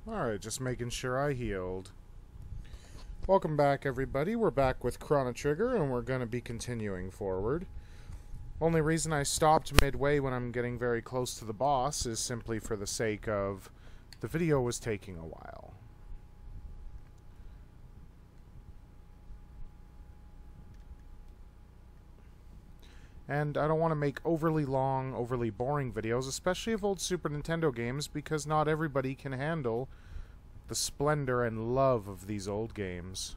Alright, just making sure I healed. Welcome back, everybody. We're back with Chrono Trigger, and we're going to be continuing forward. Only reason I stopped midway when I'm getting very close to the boss is simply for the sake of the video was taking a while. And I don't want to make overly long, overly boring videos, especially of old Super Nintendo games, because not everybody can handle the splendor and love of these old games.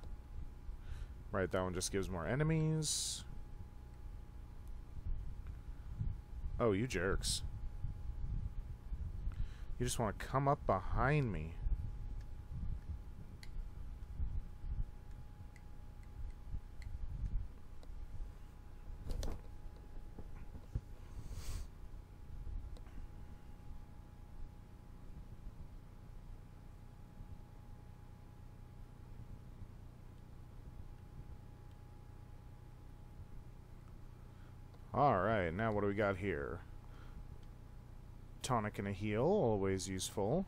Right, that one just gives more enemies. Oh, you jerks. You just want to come up behind me. Alright, now what do we got here? Tonic and a heal, always useful.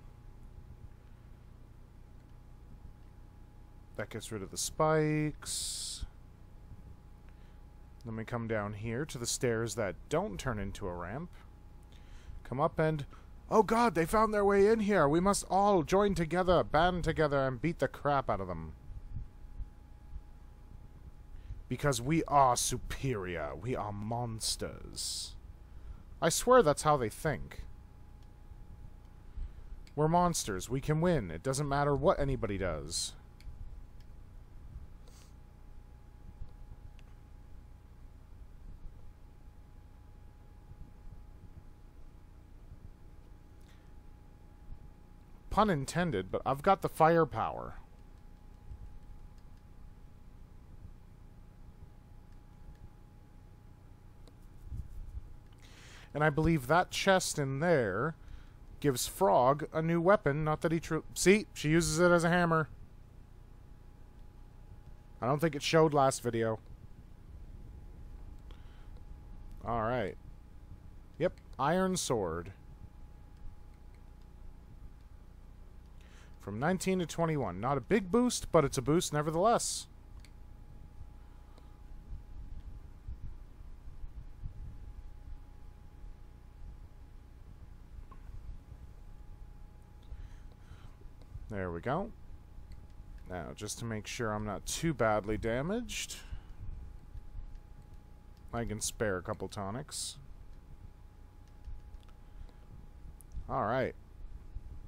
That gets rid of the spikes. Then we come down here to the stairs that don't turn into a ramp. Come up and... oh god, they found their way in here! We must all join together, band together, and beat the crap out of them. Because we are superior. We are monsters. I swear that's how they think. We're monsters. We can win. It doesn't matter what anybody does. Pun intended, but I've got the firepower. And I believe that chest in there gives Frog a new weapon. Not that he see, she uses it as a hammer. I don't think it showed last video. Alright. Yep, Iron Sword. From 19 to 21. Not a big boost, but it's a boost nevertheless. There we go. Now, just to make sure I'm not too badly damaged, I can spare a couple tonics. Alright.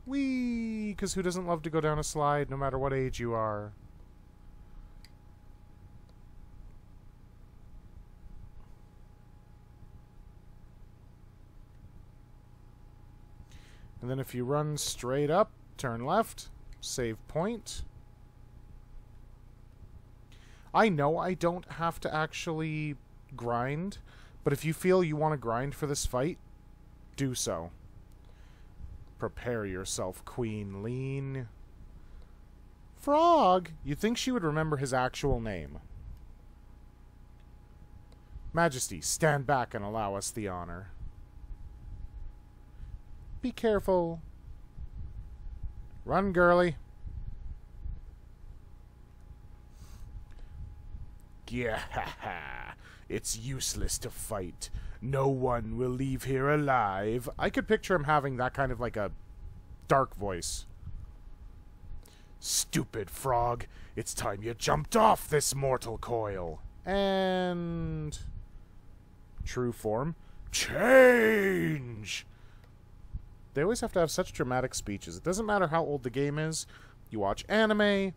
Whee! Because who doesn't love to go down a slide, no matter what age you are? And then if you run straight up, turn left, save point. I know I don't have to actually grind, but if you feel you want to grind for this fight, do so. Prepare yourself, Queen Lean. Frog! You'd think she would remember his actual name. Majesty, stand back and allow us the honor. Be careful. Run, girly. Yeah, it's useless to fight. No one will leave here alive. I could picture him having that kind of like a dark voice. Stupid Frog. It's time you jumped off this mortal coil. And... true form. Change! They always have to have such dramatic speeches. It doesn't matter how old the game is. You watch anime,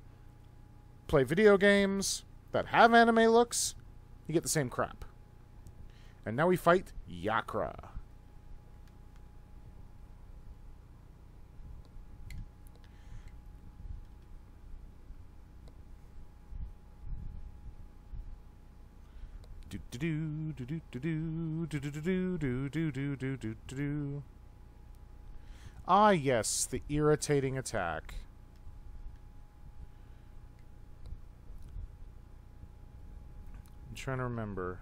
play video games that have anime looks, you get the same crap. And now we fight Yakra. Do do do do do do do do do do do do do do do. Ah, yes, the irritating attack. I'm trying to remember.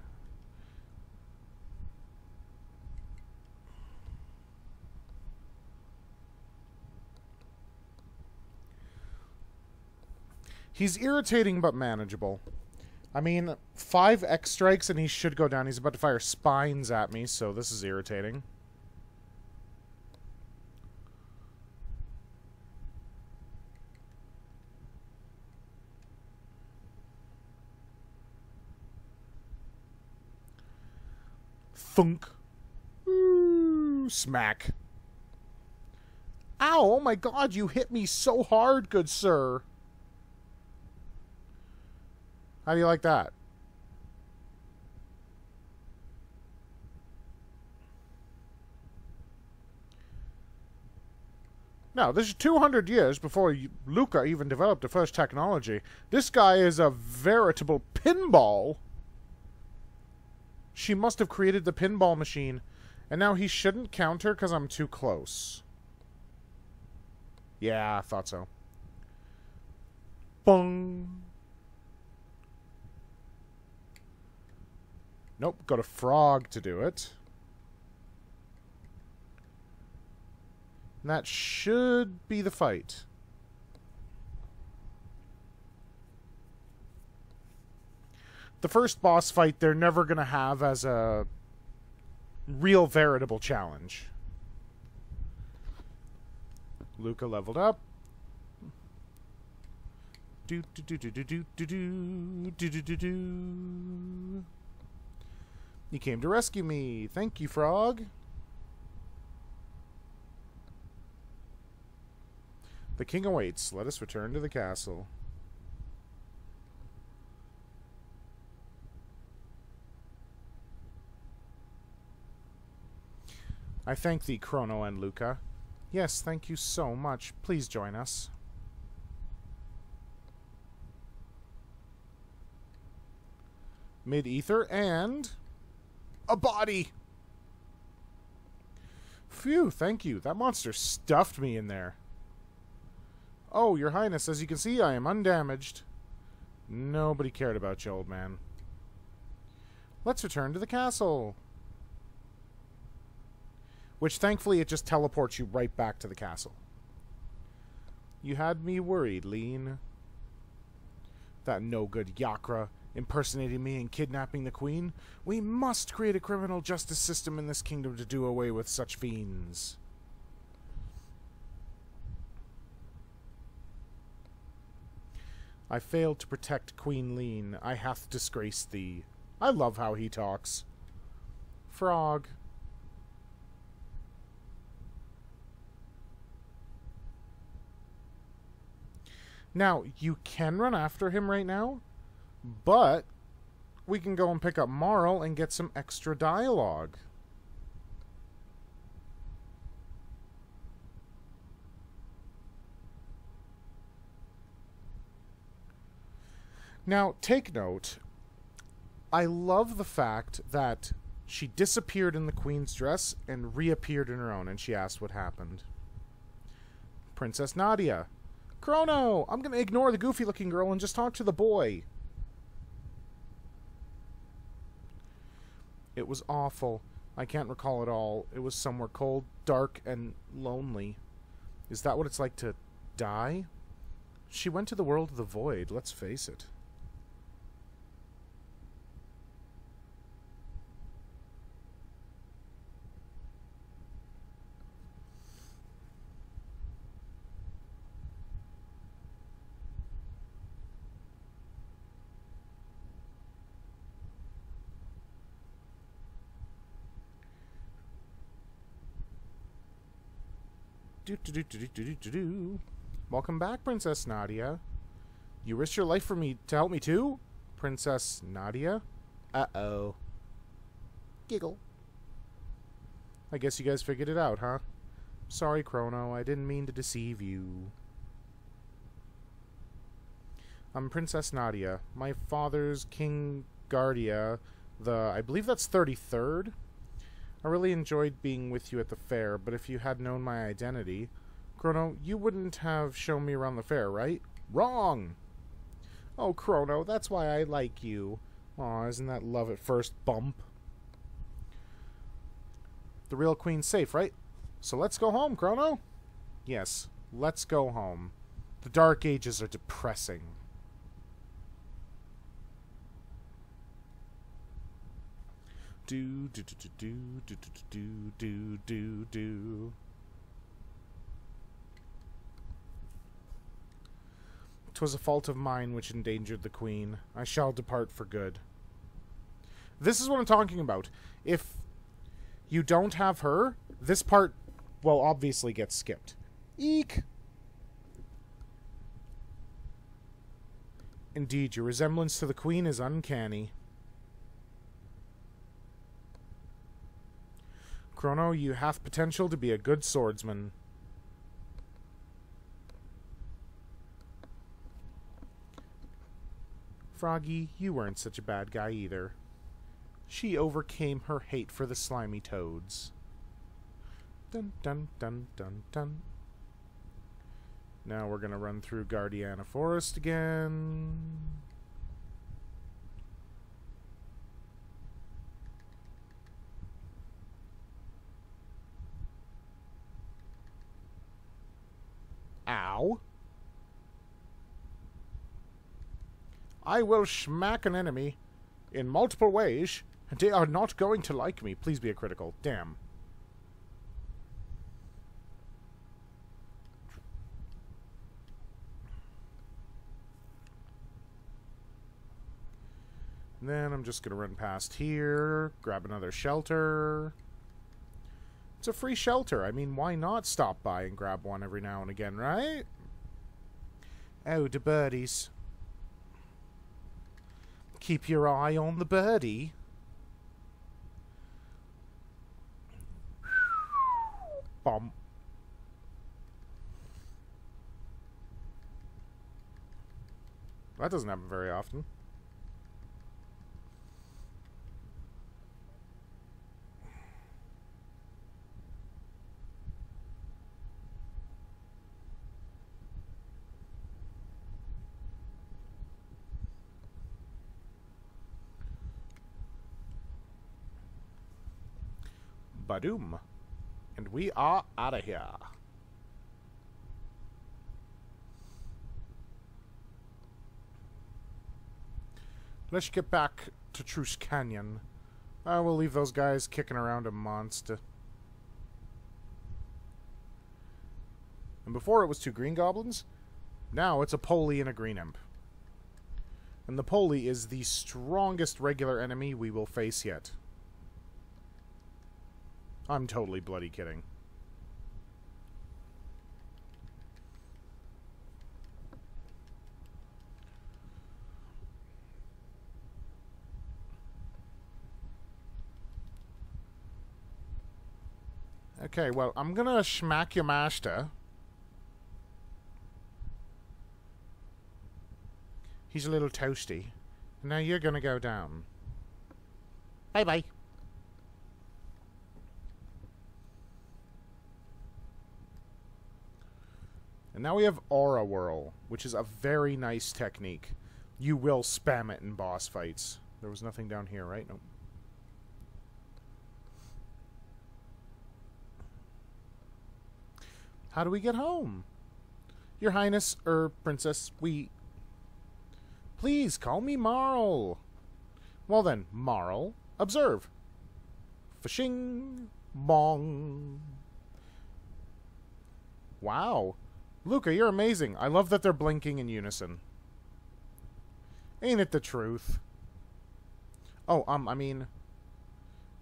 He's irritating but manageable. I mean, 5 X strikes and he should go down. He's about to fire spines at me, so this is irritating. Thunk. Ooh, smack. Ow, oh my god, you hit me so hard, good sir. How do you like that? Now, this is 200 years before Luca even developed the first technology. This guy is a veritable pinball. She must have created the pinball machine. And now he shouldn't counter because I'm too close. Yeah, I thought so. Bung. Nope, got a frog to do it. And that should be the fight. The first boss fight they're never going to have as a real veritable challenge. Luca leveled up. Do do do do do do do do do do do. You came to rescue me. Thank you, frog. The king awaits. Let us return to the castle. I thank thee, Chrono and Luca. Yes, thank you so much. Please join us. Mid-ether and a body. Phew, thank you. That monster stuffed me in there. Oh, your highness, as you can see, I am undamaged. Nobody cared about you, old man. Let's return to the castle. Which, thankfully, it just teleports you right back to the castle. You had me worried, Lean. That no-good Yakra impersonating me and kidnapping the queen. We must create a criminal justice system in this kingdom to do away with such fiends. I failed to protect Queen Lean. I hath disgraced thee. I love how he talks. Frog. Now, you can run after him right now, but we can go and pick up Marl and get some extra dialogue. Now, take note. I love the fact that she disappeared in the queen's dress and reappeared in her own, and she asked what happened. Princess Nadia. Chrono! I'm going to ignore the goofy-looking girl and just talk to the boy. It was awful. I can't recall it all. It was somewhere cold, dark, and lonely. Is that what it's like to die? She went to the world of the void, let's face it. Welcome back, Princess Nadia. You risked your life for me to help me too? Princess Nadia? Uh-oh. Giggle. I guess you guys figured it out, huh? Sorry, Chrono. I didn't mean to deceive you. I'm Princess Nadia. My father's King Guardia, I believe that's 33rd. I really enjoyed being with you at the fair, but if you had known my identity... Chrono, you wouldn't have shown me around the fair, right? Wrong! Oh, Chrono, that's why I like you. Aw, isn't that love at first bump? The real queen's safe, right? So let's go home, Chrono? Yes, let's go home. The Dark Ages are depressing. do do do do do do do do do. 'Twas a fault of mine which endangered the queen. I shall depart for good. This is what I'm talking about. If you don't have her, this part, well, obviously gets skipped. Eek! Indeed, your resemblance to the queen is uncanny. Chrono, you hath potential to be a good swordsman. Froggy, you weren't such a bad guy either. She overcame her hate for the slimy toads. Dun dun dun dun dun. Now we're gonna run through Guardiana Forest again. Ow. I will smack an enemy in multiple ways, and they are not going to like me. Please be a critical. Damn. And then I'm just going to run past here, grab another shelter. It's a free shelter. I mean, why not stop by and grab one every now and again, right? Oh, the birdies. Keep your eye on the birdie. Bomb. That doesn't happen very often. Badoom. And we are out of here. Let's get back to Truce Canyon. We'll leave those guys kicking around a monster. And before it was 2 green goblins, now it's a Poli and a green imp. And the Poli is the strongest regular enemy we will face yet. I'm totally bloody kidding. Okay, well, I'm gonna smack your master. He's a little toasty. Now you're gonna go down. Bye-bye. And now we have Aura Whirl, which is a very nice technique. You will spam it in boss fights. There was nothing down here, right? Nope. How do we get home? Your Highness, Princess, Please, call me Marl. Well then, Marl, observe. Fishing. Bong. Wow. Luca, you're amazing. I love that they're blinking in unison. Ain't it the truth? Oh, I mean...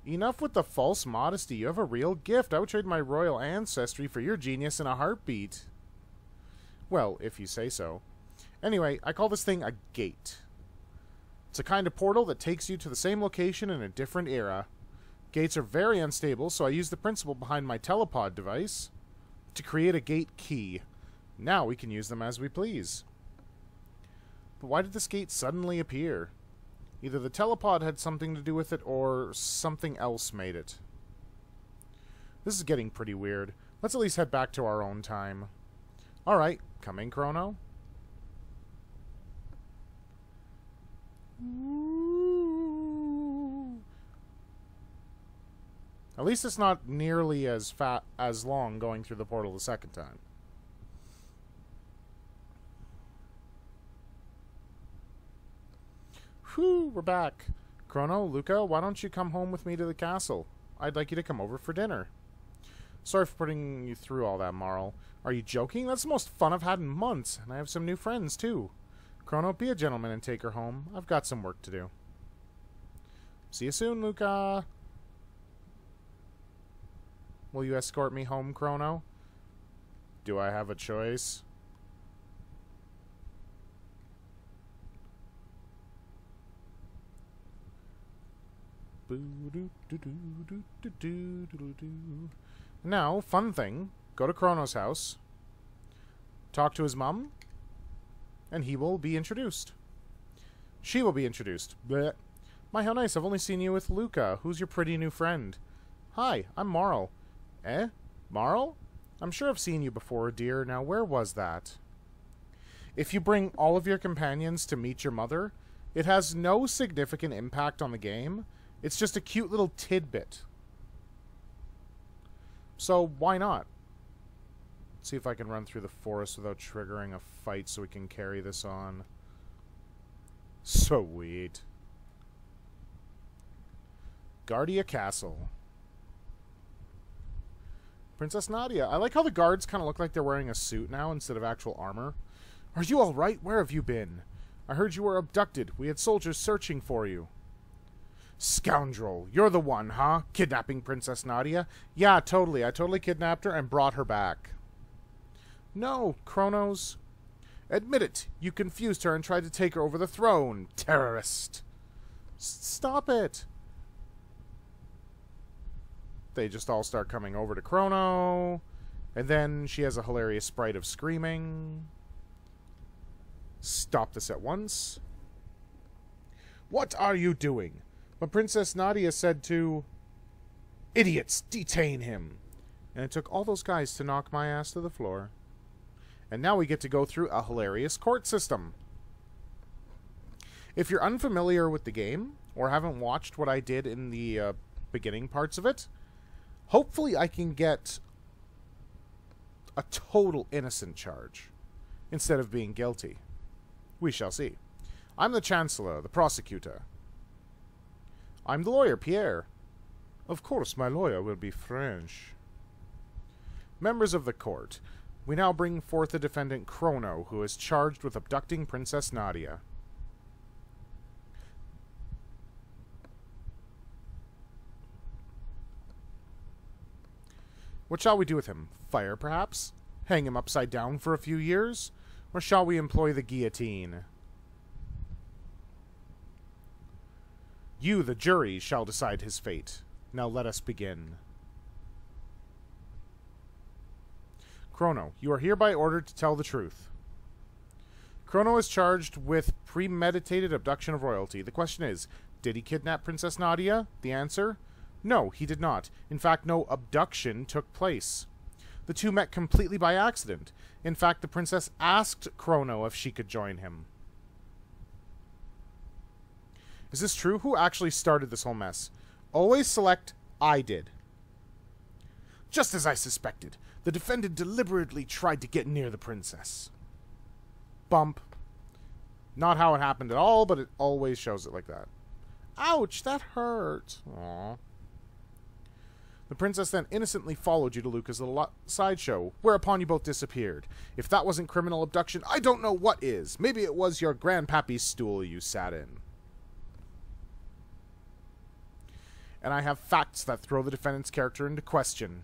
Enough with the false modesty. You have a real gift. I would trade my royal ancestry for your genius in a heartbeat. Well, if you say so. Anyway, I call this thing a gate. It's a kind of portal that takes you to the same location in a different era. Gates are very unstable, so I use the principle behind my telepod device to create a gate key. Now we can use them as we please. But why did this gate suddenly appear? Either the telepod had something to do with it, or something else made it. This is getting pretty weird. Let's at least head back to our own time. Alright, coming, Chrono. At least it's not nearly as long going through the portal the second time. Whew, we're back. Chrono, Luca, why don't you come home with me to the castle? I'd like you to come over for dinner. Sorry for putting you through all that, Marl. Are you joking? That's the most fun I've had in months, and I have some new friends, too. Chrono, be a gentleman and take her home. I've got some work to do. See you soon, Luca. Will you escort me home, Chrono? Do I have a choice? Now, fun thing. Go to Chrono's house. Talk to his mom. And he will be introduced. She will be introduced. Blech. My, how nice. I've only seen you with Luca. Who's your pretty new friend? Hi, I'm Marl. Eh? Marl? I'm sure I've seen you before, dear. Now, where was that? If you bring all of your companions to meet your mother, it has no significant impact on the game. It's just a cute little tidbit. So, why not? Let's see if I can run through the forest without triggering a fight so we can carry this on. Sweet. Guardia Castle. Princess Nadia. I like how the guards kind of look like they're wearing a suit now instead of actual armor. Are you all right? Where have you been? I heard you were abducted. We had soldiers searching for you. Scoundrel. You're the one, huh? Kidnapping Princess Nadia? Yeah, totally. I totally kidnapped her and brought her back. No, Chronos. Admit it. You confused her and tried to take her over the throne. Terrorist. Stop it. They just all start coming over to Chrono. And then she has a hilarious sprite of screaming. Stop this at once. What are you doing? But Princess Nadia said to... Idiots, detain him. And it took all those guys to knock my ass to the floor. And now we get to go through a hilarious court system. If you're unfamiliar with the game, or haven't watched what I did in the beginning parts of it, hopefully I can get a total innocent charge instead of being guilty. We shall see. I'm the Chancellor, the prosecutor. I'm the lawyer, Pierre. Of course, my lawyer will be French. Members of the court, we now bring forth the defendant Chrono, who is charged with abducting Princess Nadia. What shall we do with him? Fire, perhaps? Hang him upside down for a few years? Or shall we employ the guillotine? You, the jury, shall decide his fate. Now let us begin. Chrono, you are hereby ordered to tell the truth. Chrono is charged with premeditated abduction of royalty. The question is, did he kidnap Princess Nadia? The answer? No, he did not. In fact, no abduction took place. The two met completely by accident. In fact, the princess asked Chrono if she could join him. Is this true? Who actually started this whole mess? Always select I did. Just as I suspected. The defendant deliberately tried to get near the princess. Bump. Not how it happened at all, but it always shows it like that. Ouch, that hurt. Aww. The princess then innocently followed you to Luca's little sideshow, whereupon you both disappeared. If that wasn't criminal abduction, I don't know what is. Maybe it was your grandpappy's stool you sat in. And I have facts that throw the defendant's character into question.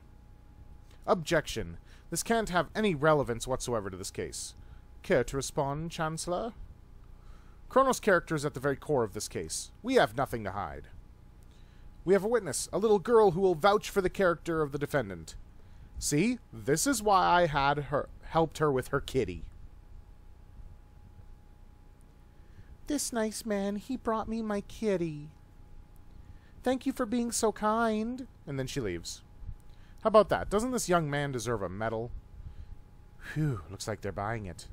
Objection. This can't have any relevance whatsoever to this case. Care to respond, Chancellor? Chrono's character is at the very core of this case. We have nothing to hide. We have a witness, a little girl who will vouch for the character of the defendant. See, this is why I had helped her with her kitty. This nice man, he brought me my kitty. Thank you for being so kind. And then she leaves. How about that? Doesn't this young man deserve a medal? Phew, looks like they're buying it.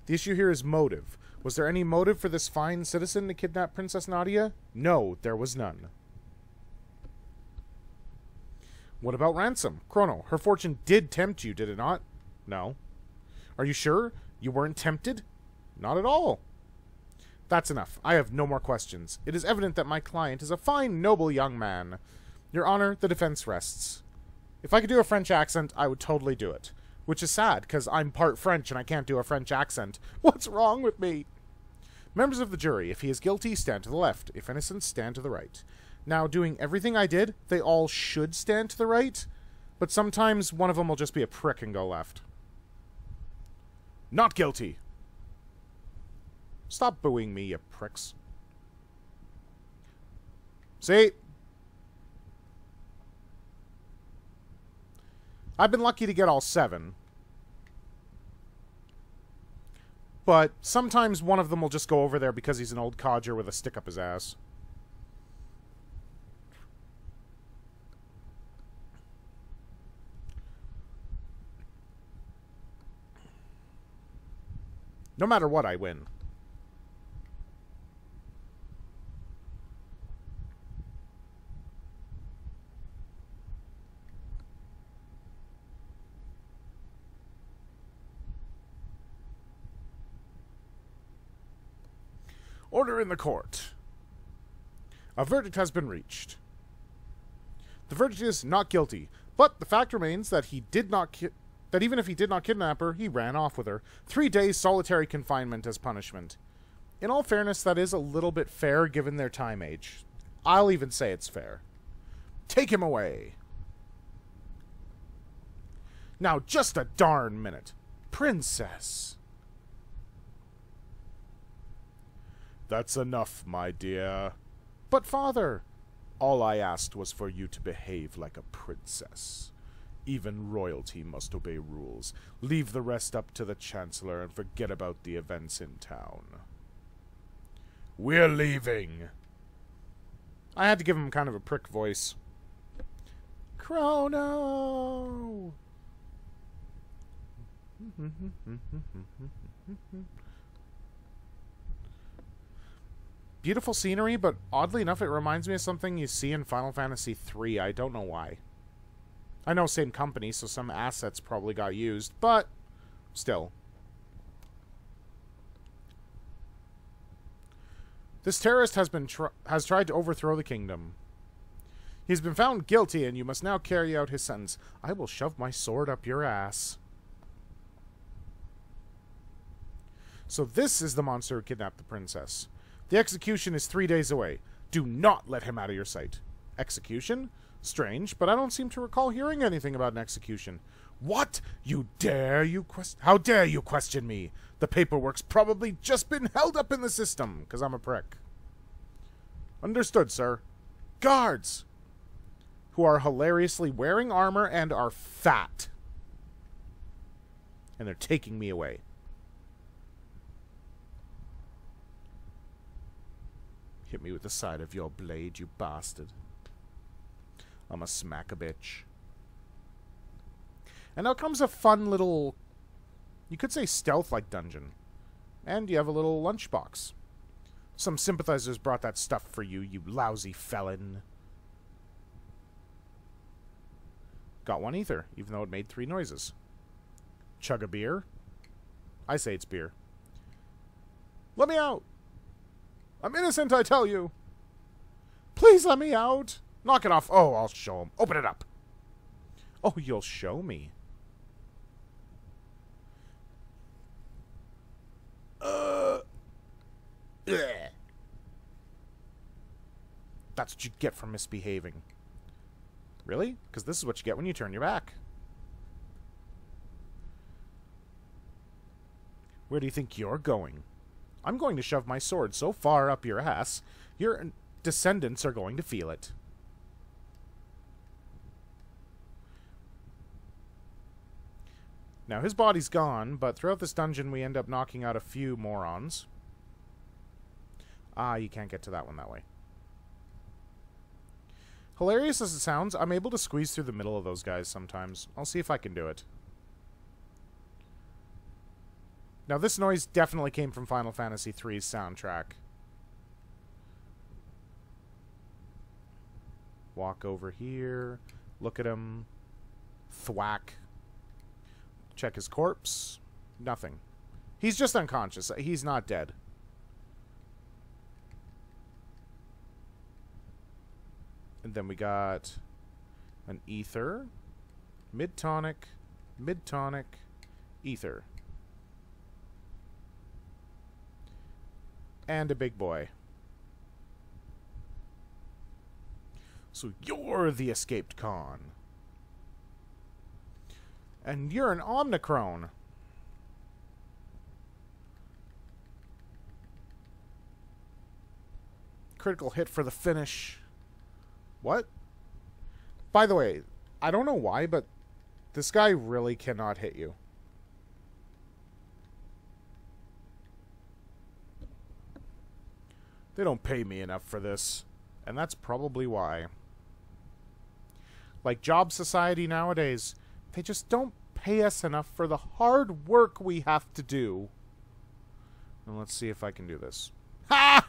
The issue here is motive. Was there any motive for this fine citizen to kidnap Princess Nadia? No, there was none. What about ransom? Chrono, her fortune did tempt you, did it not? No. Are you sure? You weren't tempted? Not at all. That's enough. I have no more questions. It is evident that my client is a fine, noble young man. Your Honor, the defense rests. If I could do a French accent, I would totally do it. Which is sad, because I'm part French and I can't do a French accent. What's wrong with me? Members of the jury, if he is guilty, stand to the left. If innocent, stand to the right. Now, doing everything I did, they all should stand to the right, but sometimes one of them will just be a prick and go left. Not guilty. Stop booing me, you pricks. See? I've been lucky to get all 7. But sometimes one of them will just go over there because he's an old codger with a stick up his ass. No matter what, I win. Order in the court. A verdict has been reached. The verdict is not guilty, but the fact remains that he did not that even if he did not kidnap her, he ran off with her. 3 days solitary confinement as punishment. In all fairness, that is a little bit fair given their time age. I'll even say it's fair. Take him away. Now, just a darn minute. Princess. That's enough, my dear. But, father, all I asked was for you to behave like a princess. Even royalty must obey rules. Leave the rest up to the Chancellor and forget about the events in town. We're leaving. I had to give him kind of a prick voice. Chrono! Beautiful scenery, but oddly enough, it reminds me of something you see in Final Fantasy III. I don't know why. I know same company, so some assets probably got used, but still. This terrorist has tried to overthrow the kingdom. He's been found guilty, and you must now carry out his sentence. I will shove my sword up your ass. So this is the monster who kidnapped the princess. The execution is 3 days away. Do not let him out of your sight. Execution? Strange, but I don't seem to recall hearing anything about an execution. What? How dare you question me? The paperwork's probably just been held up in the system, because I'm a prick. Understood, sir. Guards! Who are hilariously wearing armor and are fat. And they're taking me away. Hit me with the side of your blade, you bastard. I'ma smack a bitch. And now comes a fun little, you could say stealth-like dungeon. And you have a little lunchbox. Some sympathizers brought that stuff for you, you lousy felon. Got one ether, even though it made 3 noises. Chug a beer? I say it's beer. Let me out! I'm innocent, I tell you! Please let me out! Knock it off. Oh, I'll show him. Open it up. Oh, you'll show me. That's what you get for misbehaving. Really? Because this is what you get when you turn your back. Where do you think you're going? I'm going to shove my sword so far up your ass, your descendants are going to feel it. Now, his body's gone, but throughout this dungeon we end up knocking out a few morons. Ah, you can't get to that one that way. Hilarious as it sounds, I'm able to squeeze through the middle of those guys sometimes. I'll see if I can do it. Now, this noise definitely came from Final Fantasy III's soundtrack. Walk over here. Look at him. Thwack. Check his corpse. Nothing. He's just unconscious. He's not dead. And then we got an ether, mid-tonic, ether. And a big boy. So you're the escaped con. And you're an Omnicron. Critical hit for the finish. What? By the way, I don't know why, but this guy really cannot hit you. They don't pay me enough for this. And that's probably why. Like Job Society nowadays, they just don't pay us enough for the hard work we have to do. And let's see if I can do this. Ha!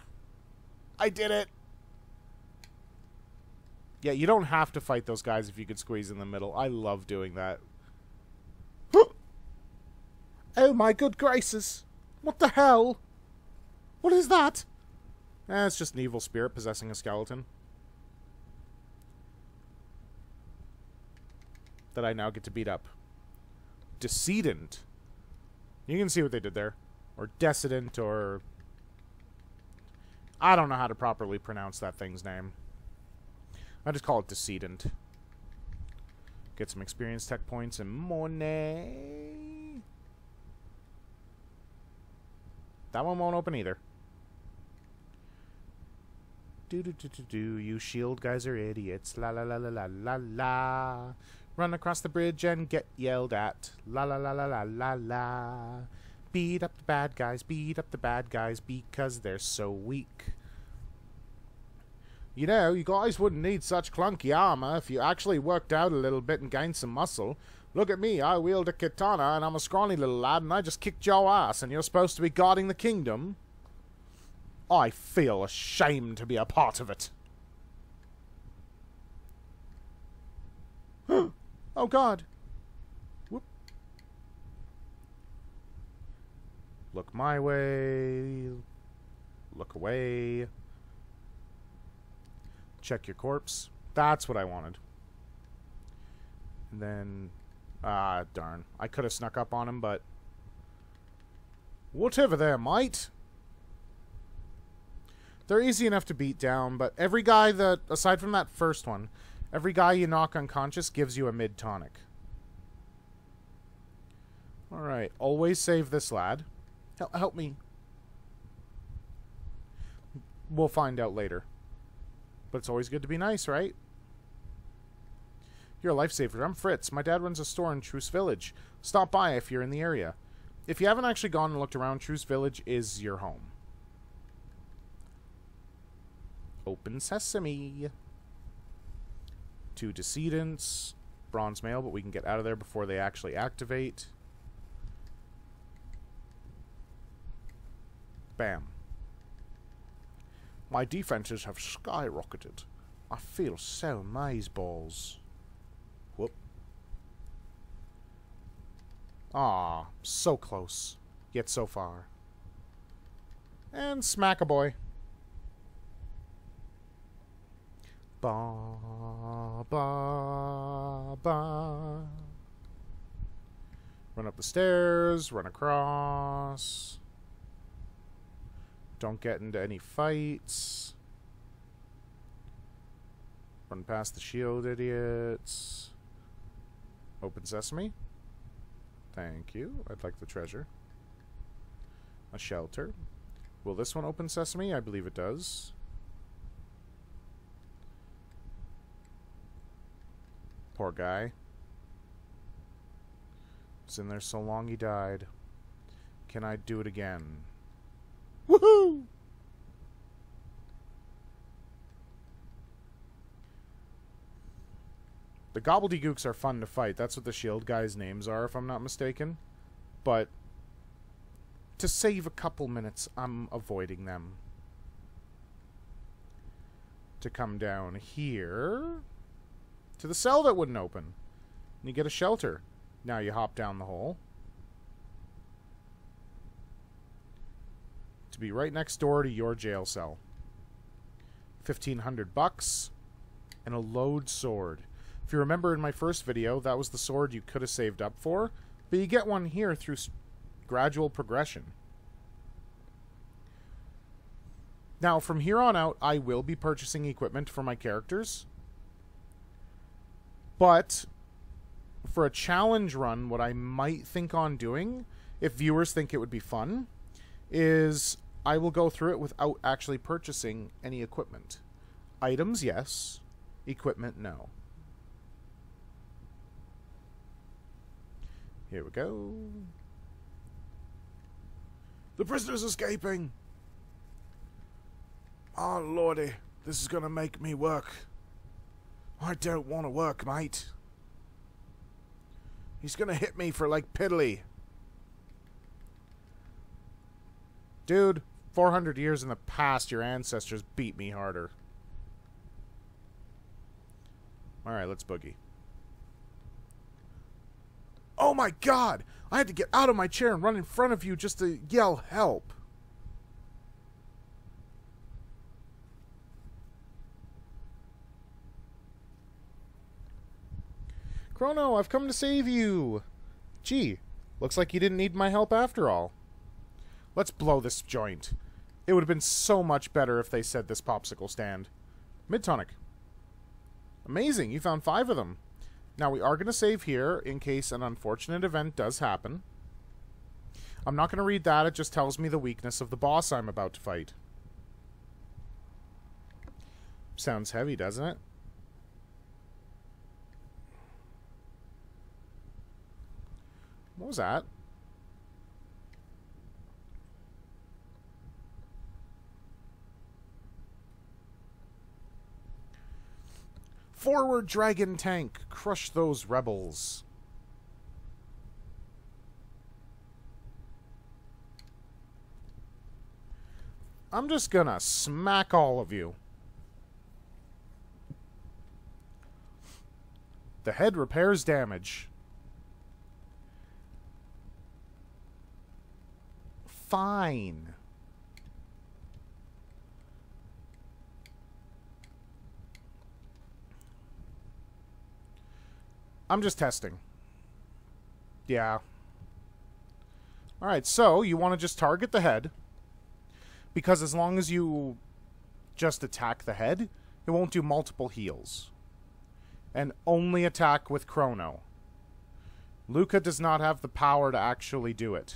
I did it! Yeah, you don't have to fight those guys if you could squeeze in the middle. I love doing that. Oh my good graces! What the hell? What is that? It's just an evil spirit possessing a skeleton. That I now get to beat up. Decedent. You can see what they did there. Or Decedent, or... I don't know how to properly pronounce that thing's name. I just call it Decedent. Get some experience tech points and money. That one won't open either. Do you shield guys are idiots. La la la la la la la. Run across the bridge and get yelled at. La la la la la la la. Beat up the bad guys, because they're so weak. You know, you guys wouldn't need such clunky armor if you actually worked out a little bit and gained some muscle. Look at me, I wield a katana and I'm a scrawny little lad and I just kicked your ass and you're supposed to be guarding the kingdom? I feel ashamed to be a part of it. Oh God. Whoop. Look my way. Look away. Check your corpse. That's what I wanted. And then... ah, darn. I could have snuck up on him, but... whatever there, mate. They're easy enough to beat down, but every guy that... aside from that first one, every guy you knock unconscious gives you a mid-tonic. Alright, always save this lad. Help me. We'll find out later. But it's always good to be nice, right? You're a lifesaver. I'm Fritz. My dad runs a store in Truce Village. Stop by if you're in the area. If you haven't actually gone and looked around, Truce Village is your home. Open sesame. 2 decedents. Bronze mail, but we can get out of there before they actually activate. Bam. My defenses have skyrocketed. I feel so mazeballs. Whoop. Ah, so close. Yet so far. And smack a boy. Ba, ba, ba. Run up the stairs, run across. Don't get into any fights. Run past the shield idiots. Open sesame. Thank you. I'd like the treasure. A shelter. Will this one open sesame? I believe it does. Poor guy. Was in there so long he died. Can I do it again? Woohoo! The gobbledygooks are fun to fight. That's what the shield guys' names are, if I'm not mistaken. But to save a couple minutes, I'm avoiding them. To come down here to the cell that wouldn't open. And you get a shelter. Now you hop down the hole. To be right next door to your jail cell. $1,500. and a load sword. If you remember in my first video, that was the sword you could have saved up for, but you get one here through gradual progression. Now, from here on out, I will be purchasing equipment for my characters, but for a challenge run, what I might think on doing, if viewers think it would be fun, is I will go through it without actually purchasing any equipment. Items, yes. Equipment, no. Here we go. The prisoner's escaping! Oh, lordy. This is gonna make me work. I don't want to work, mate. He's gonna hit me for, like, piddly. Dude, 400 years in the past, your ancestors beat me harder. Alright, let's boogie. Oh my god! I had to get out of my chair and run in front of you just to yell help. Chrono, I've come to save you! Gee, looks like you didn't need my help after all. Let's blow this joint. It would have been so much better if they said this popsicle stand. Mid-tonic. Amazing, you found 5 of them. Now, we are going to save here in case an unfortunate event does happen. I'm not going to read that, it just tells me the weakness of the boss I'm about to fight. Sounds heavy, doesn't it? What was that? Forward, dragon tank! Crush those rebels. I'm just gonna smack all of you. The head repairs damage. Fine. I'm just testing. Yeah. Alright, so you want to just target the head. Because as long as you just attack the head, it won't do multiple heals. And only attack with Chrono. Luca does not have the power to actually do it.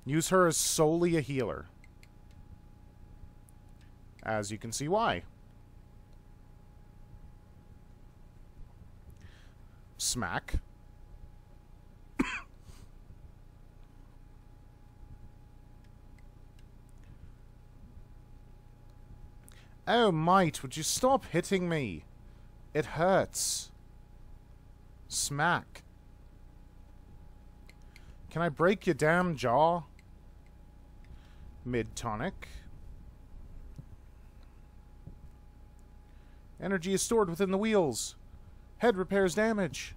Use her as solely a healer. As you can see why. Smack. Oh, mate, would you stop hitting me? It hurts. Smack. Can I break your damn jaw? Mid-tonic. Energy is stored within the wheels. Head repairs damage.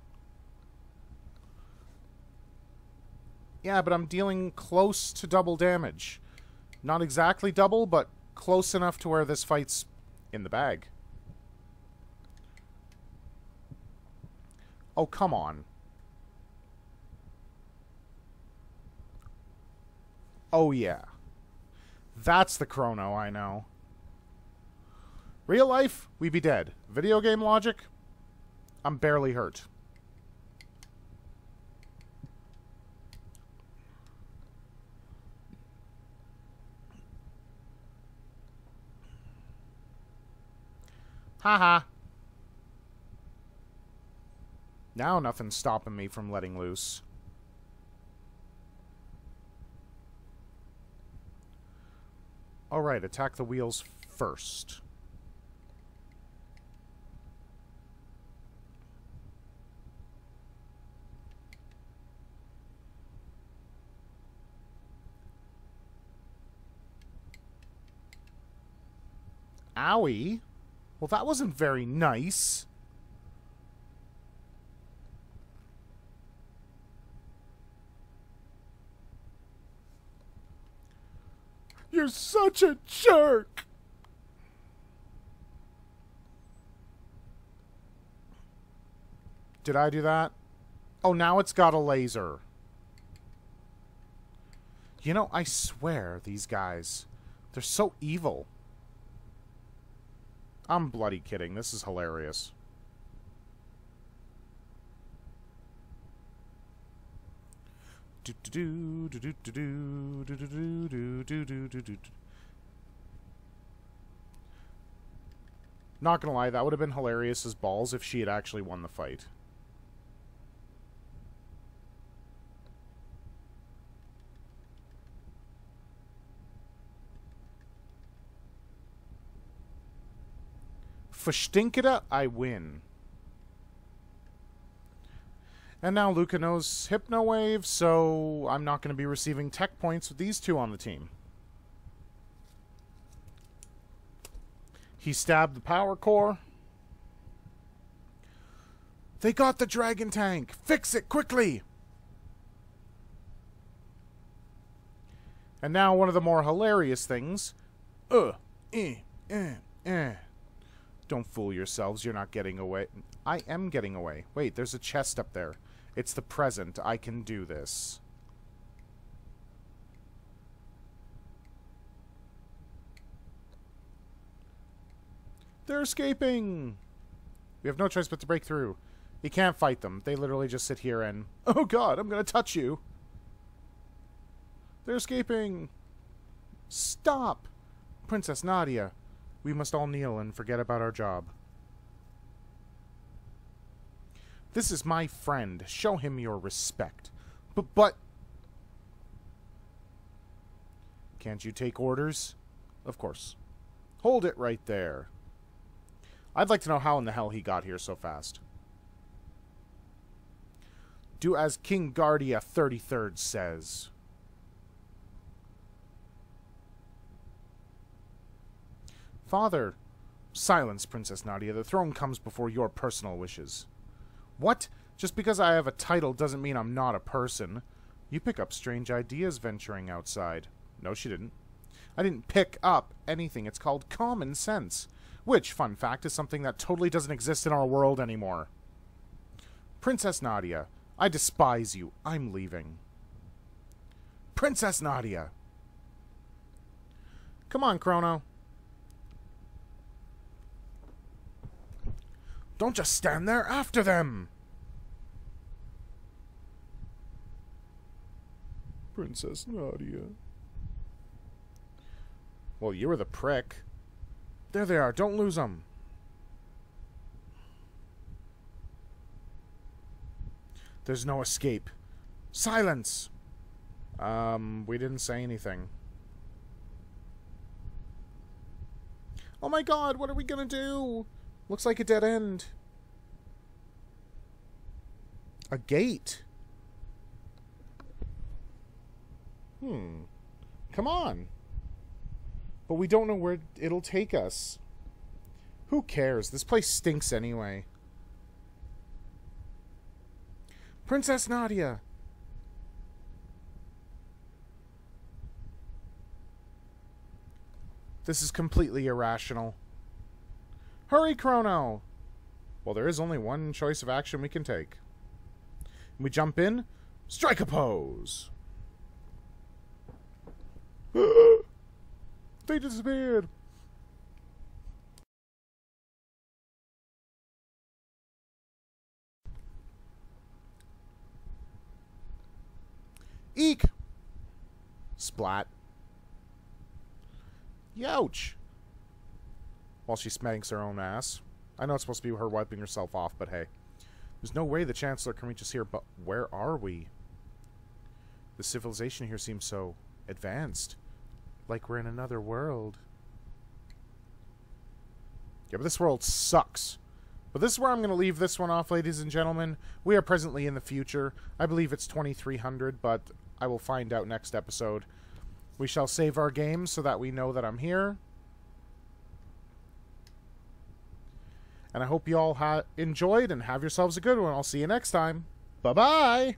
Yeah, but I'm dealing close to double damage. Not exactly double, but close enough to where this fight's in the bag. Oh, come on. Oh, yeah. That's the Chrono I know. Real life, we be dead. Video game logic, I'm barely hurt. Haha. Now nothing's stopping me from letting loose. Alright, attack the wheels first. Owie. Well, that wasn't very nice. You're such a jerk. Did I do that? Oh, now it's got a laser. You know, I swear, these guys, they're so evil. I'm bloody kidding. This is hilarious. Not gonna lie, that would have been hilarious as balls if she had actually won the fight. Verstinkeda, I win. And now Luca knows Hypno Wave, so I'm not going to be receiving tech points with these two on the team. He stabbed the power core. They got the dragon tank. Fix it quickly. And now one of the more hilarious things. Don't fool yourselves. You're not getting away. I am getting away. Wait, there's a chest up there. It's the present. I can do this. They're escaping! We have no choice but to break through. You can't fight them. They literally just sit here and... Oh god, I'm gonna touch you! They're escaping! Stop! Princess Nadia, we must all kneel and forget about our job. This is my friend. Show him your respect. But... Can't you take orders? Of course. Hold it right there. I'd like to know how in the hell he got here so fast. Do as King Guardia 33rd says. Father, silence, Princess Nadia. The throne comes before your personal wishes. What? Just because I have a title doesn't mean I'm not a person. You pick up strange ideas venturing outside. No, she didn't. I didn't pick up anything. It's called common sense. Which, fun fact, is something that totally doesn't exist in our world anymore. Princess Nadia, I despise you. I'm leaving. Princess Nadia! Come on, Chrono. Don't just stand there after them! Princess Nadia. Well, you were the prick. There they are. Don't lose them. There's no escape. Silence! We didn't say anything. Oh my god, what are we gonna do? Looks like a dead end. A gate. Come on. But we don't know where it'll take us. Who cares? This place stinks anyway. Princess Nadia! This is completely irrational. Hurry, Chrono! Well, there is only one choice of action we can take. We jump in, strike a pose! They disappeared! Eek! Splat. Youch! While she spanks her own ass. I know it's supposed to be her wiping herself off, but hey. There's no way the Chancellor can reach us here, but where are we? The civilization here seems so advanced. Like we're in another world. Yeah, but this world sucks. But this is where I'm going to leave this one off, ladies and gentlemen. We are presently in the future. I believe it's 2300, but I will find out next episode. We shall save our game so that we know that I'm here. And I hope you all enjoyed and have yourselves a good one. I'll see you next time. Bye-bye!